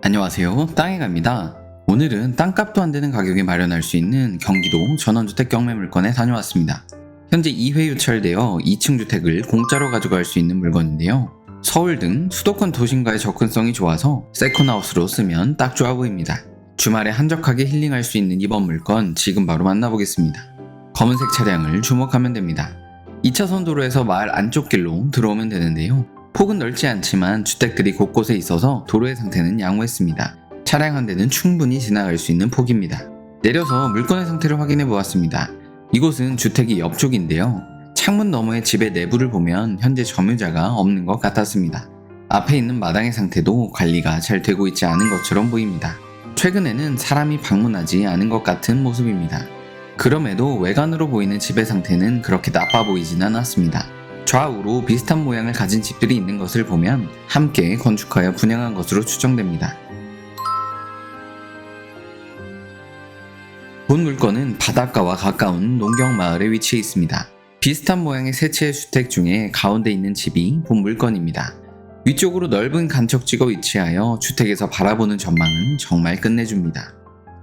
안녕하세요. 땅해갑니다. 오늘은 땅값도 안 되는 가격에 마련할 수 있는 경기도 전원주택 경매물건에 다녀왔습니다. 현재 2회 유찰되어 2층 주택을 공짜로 가져갈 수 있는 물건인데요. 서울 등 수도권 도심과의 접근성이 좋아서 세컨하우스로 쓰면 딱 좋아 보입니다. 주말에 한적하게 힐링할 수 있는 이번 물건 지금 바로 만나보겠습니다. 검은색 차량을 주목하면 됩니다. 2차선 도로에서 마을 안쪽 길로 들어오면 되는데요. 폭은 넓지 않지만 주택들이 곳곳에 있어서 도로의 상태는 양호했습니다. 차량 한 대는 충분히 지나갈 수 있는 폭입니다. 내려서 물건의 상태를 확인해 보았습니다. 이곳은 주택이 옆쪽인데요. 창문 너머의 집의 내부를 보면 현재 점유자가 없는 것 같았습니다. 앞에 있는 마당의 상태도 관리가 잘 되고 있지 않은 것처럼 보입니다. 최근에는 사람이 방문하지 않은 것 같은 모습입니다. 그럼에도 외관으로 보이는 집의 상태는 그렇게 나빠 보이진 않았습니다. 좌우로 비슷한 모양을 가진 집들이 있는 것을 보면 함께 건축하여 분양한 것으로 추정됩니다. 본 물건은 바닷가와 가까운 농경마을에 위치해 있습니다. 비슷한 모양의 세 채의 주택 중에 가운데 있는 집이 본 물건입니다. 위쪽으로 넓은 간척지가 위치하여 주택에서 바라보는 전망은 정말 끝내줍니다.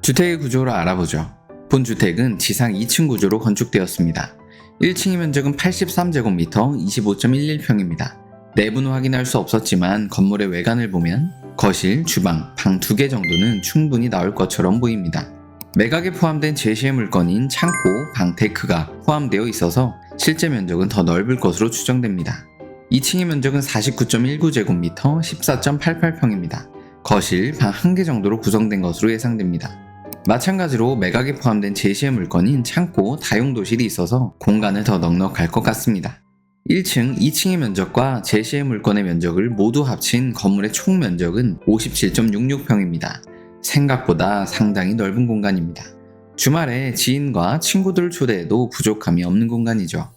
주택의 구조를 알아보죠. 본 주택은 지상 2층 구조로 건축되었습니다. 1층의 면적은 83제곱미터 25.11평입니다. 내부는 확인할 수 없었지만 건물의 외관을 보면 거실, 주방, 방 2개 정도는 충분히 나올 것처럼 보입니다. 매각에 포함된 제시의 물건인 창고, 방, 데크가 포함되어 있어서 실제 면적은 더 넓을 것으로 추정됩니다. 2층의 면적은 49.19제곱미터 14.88평입니다. 거실, 방 1개 정도로 구성된 것으로 예상됩니다. 마찬가지로 매각에 포함된 제시의 물건인 창고, 다용도실이 있어서 공간을 더 넉넉할 것 같습니다. 1층, 2층의 면적과 제시의 물건의 면적을 모두 합친 건물의 총 면적은 57.66평입니다. 생각보다 상당히 넓은 공간입니다. 주말에 지인과 친구들을 초대해도 부족함이 없는 공간이죠.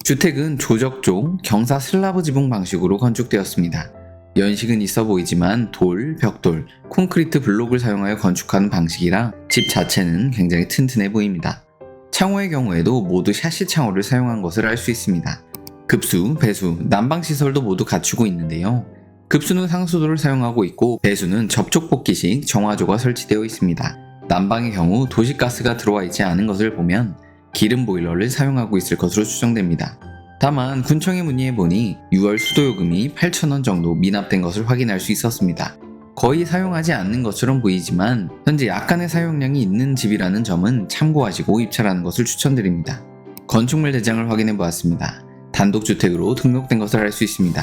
주택은 조적조, 경사 슬라브 지붕 방식으로 건축되었습니다. 연식은 있어 보이지만 돌, 벽돌, 콘크리트 블록을 사용하여 건축하는 방식이라 집 자체는 굉장히 튼튼해 보입니다. 창호의 경우에도 모두 샤시 창호를 사용한 것을 알 수 있습니다. 급수, 배수, 난방시설도 모두 갖추고 있는데요. 급수는 상수도를 사용하고 있고 배수는 접촉복기식 정화조가 설치되어 있습니다. 난방의 경우 도시가스가 들어와 있지 않은 것을 보면 기름 보일러를 사용하고 있을 것으로 추정됩니다. 다만 군청에 문의해보니 6월 수도요금이 8,000원 정도 미납된 것을 확인할 수 있었습니다. 거의 사용하지 않는 것처럼 보이지만 현재 약간의 사용량이 있는 집이라는 점은 참고하시고 입찰하는 것을 추천드립니다. 건축물 대장을 확인해보았습니다. 단독주택으로 등록된 것을 알 수 있습니다.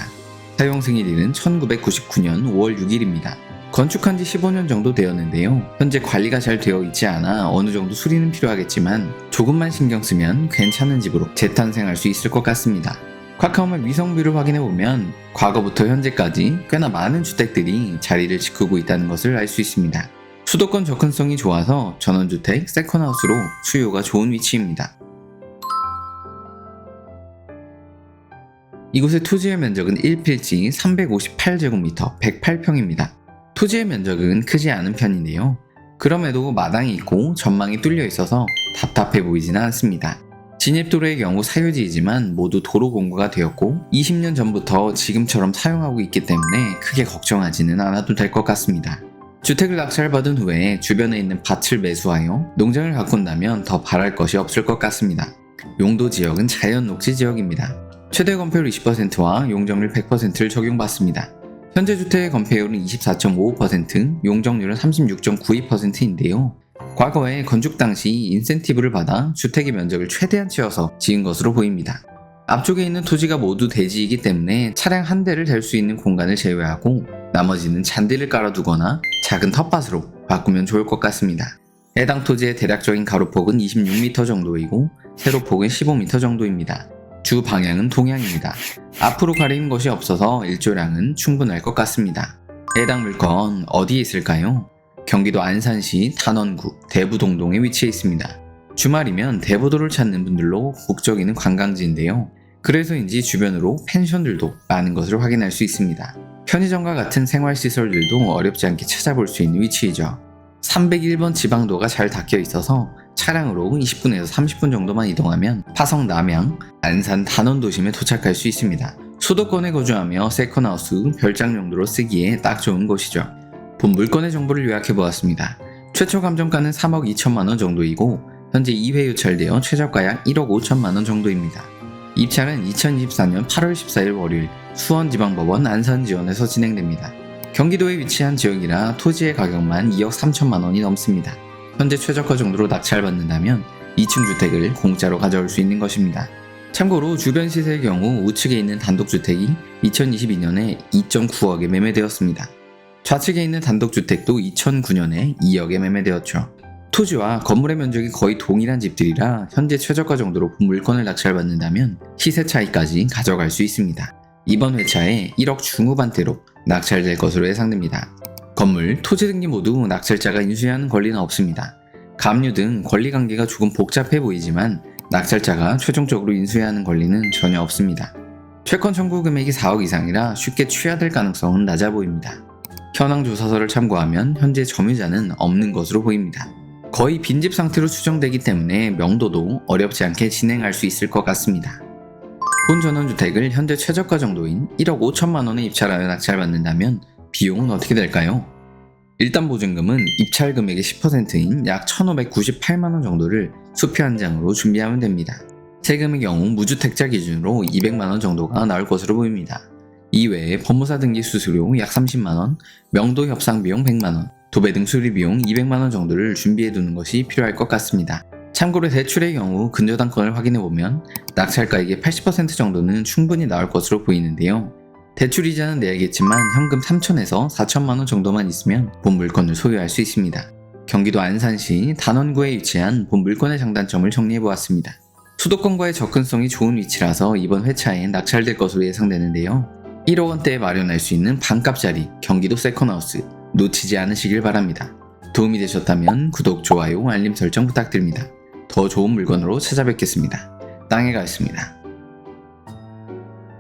사용 승인일은 1999년 5월 6일입니다. 건축한 지 15년 정도 되었는데요. 현재 관리가 잘 되어 있지 않아 어느 정도 수리는 필요하겠지만 조금만 신경 쓰면 괜찮은 집으로 재탄생할 수 있을 것 같습니다. 카카오맵 위성뷰를 확인해보면 과거부터 현재까지 꽤나 많은 주택들이 자리를 지키고 있다는 것을 알 수 있습니다. 수도권 접근성이 좋아서 전원주택, 세컨하우스로 수요가 좋은 위치입니다. 이곳의 토지의 면적은 1필지 358제곱미터 108평입니다. 토지의 면적은 크지 않은 편인데요. 그럼에도 마당이 있고 전망이 뚫려 있어서 답답해 보이지는 않습니다. 진입도로의 경우 사유지이지만 모두 도로 공구가 되었고 20년 전부터 지금처럼 사용하고 있기 때문에 크게 걱정하지는 않아도 될 것 같습니다. 주택을 낙찰받은 후에 주변에 있는 밭을 매수하여 농장을 가꾼다면 더 바랄 것이 없을 것 같습니다. 용도 지역은 자연 녹지 지역입니다. 최대 건폐율 20%와 용적률 100%를 적용받습니다. 현재 주택의 건폐율은 24.55%, 용적률은 36.92%인데요. 과거에 건축 당시 인센티브를 받아 주택의 면적을 최대한 채워서 지은 것으로 보입니다. 앞쪽에 있는 토지가 모두 대지이기 때문에 차량 한 대를 댈 수 있는 공간을 제외하고 나머지는 잔디를 깔아두거나 작은 텃밭으로 바꾸면 좋을 것 같습니다. 해당 토지의 대략적인 가로폭은 26m 정도이고 세로폭은 15m 정도입니다. 주 방향은 동향입니다. 앞으로 가리는 것이 없어서 일조량은 충분할 것 같습니다. 해당 물건 어디에 있을까요? 경기도 안산시 단원구 대부동동에 위치해 있습니다. 주말이면 대부도를 찾는 분들로 북적이는 관광지인데요. 그래서인지 주변으로 펜션들도 많은 것을 확인할 수 있습니다. 편의점과 같은 생활시설들도 어렵지 않게 찾아볼 수 있는 위치이죠. 301번 지방도가 잘 닦여 있어서 차량으로 20분에서 30분 정도만 이동하면 화성 남양, 안산 단원 도심에 도착할 수 있습니다. 수도권에 거주하며 세컨하우스, 별장 용도로 쓰기에 딱 좋은 곳이죠. 본 물건의 정보를 요약해보았습니다. 최초 감정가는 3억 2천만원 정도이고 현재 2회 유찰되어 최저가 약 1억 5천만원 정도입니다. 입찰은 2024년 8월 14일 월요일 수원지방법원 안산지원에서 진행됩니다. 경기도에 위치한 지역이라 토지의 가격만 2억 3천만원이 넘습니다. 현재 최저가 정도로 낙찰받는다면 2층 주택을 공짜로 가져올 수 있는 것입니다. 참고로 주변 시세의 경우 우측에 있는 단독주택이 2022년에 2.9억에 매매되었습니다. 좌측에 있는 단독주택도 2009년에 2억에 매매되었죠. 토지와 건물의 면적이 거의 동일한 집들이라 현재 최저가 정도로 본 물건을 낙찰받는다면 시세 차이까지 가져갈 수 있습니다. 이번 회차에 1억 중후반대로 낙찰될 것으로 예상됩니다. 건물, 토지 등기 모두 낙찰자가 인수해야 하는 권리는 없습니다. 감유 등 권리관계가 조금 복잡해 보이지만 낙찰자가 최종적으로 인수해야 하는 권리는 전혀 없습니다. 채권 청구 금액이 4억 이상이라 쉽게 취하될 가능성은 낮아 보입니다. 현황 조사서를 참고하면 현재 점유자는 없는 것으로 보입니다. 거의 빈집 상태로 추정되기 때문에 명도도 어렵지 않게 진행할 수 있을 것 같습니다. 본 전원주택을 현재 최저가 정도인 1억 5천만 원에 입찰하여 낙찰받는다면 비용은 어떻게 될까요? 일단 보증금은 입찰 금액의 10%인 약 1,598만 원 정도를 수표 한 장으로 준비하면 됩니다. 세금의 경우 무주택자 기준으로 200만 원 정도가 나올 것으로 보입니다. 이외에 법무사 등기 수수료 약 30만 원, 명도 협상 비용 100만 원, 도배 등 수리 비용 200만 원 정도를 준비해 두는 것이 필요할 것 같습니다. 참고로 대출의 경우 근저당권을 확인해 보면 낙찰가액의 80% 정도는 충분히 나올 것으로 보이는데요. 대출 이자는 내야겠지만 현금 3천에서 4천만 원 정도만 있으면 본 물건을 소유할 수 있습니다. 경기도 안산시 단원구에 위치한 본 물건의 장단점을 정리해 보았습니다. 수도권과의 접근성이 좋은 위치라서 이번 회차에 낙찰될 것으로 예상되는데요. 1억 원대에 마련할 수 있는 반값짜리 경기도 세컨하우스 놓치지 않으시길 바랍니다. 도움이 되셨다면 구독, 좋아요, 알림 설정 부탁드립니다. 더 좋은 물건으로 찾아뵙겠습니다. 땅에 가였습니다.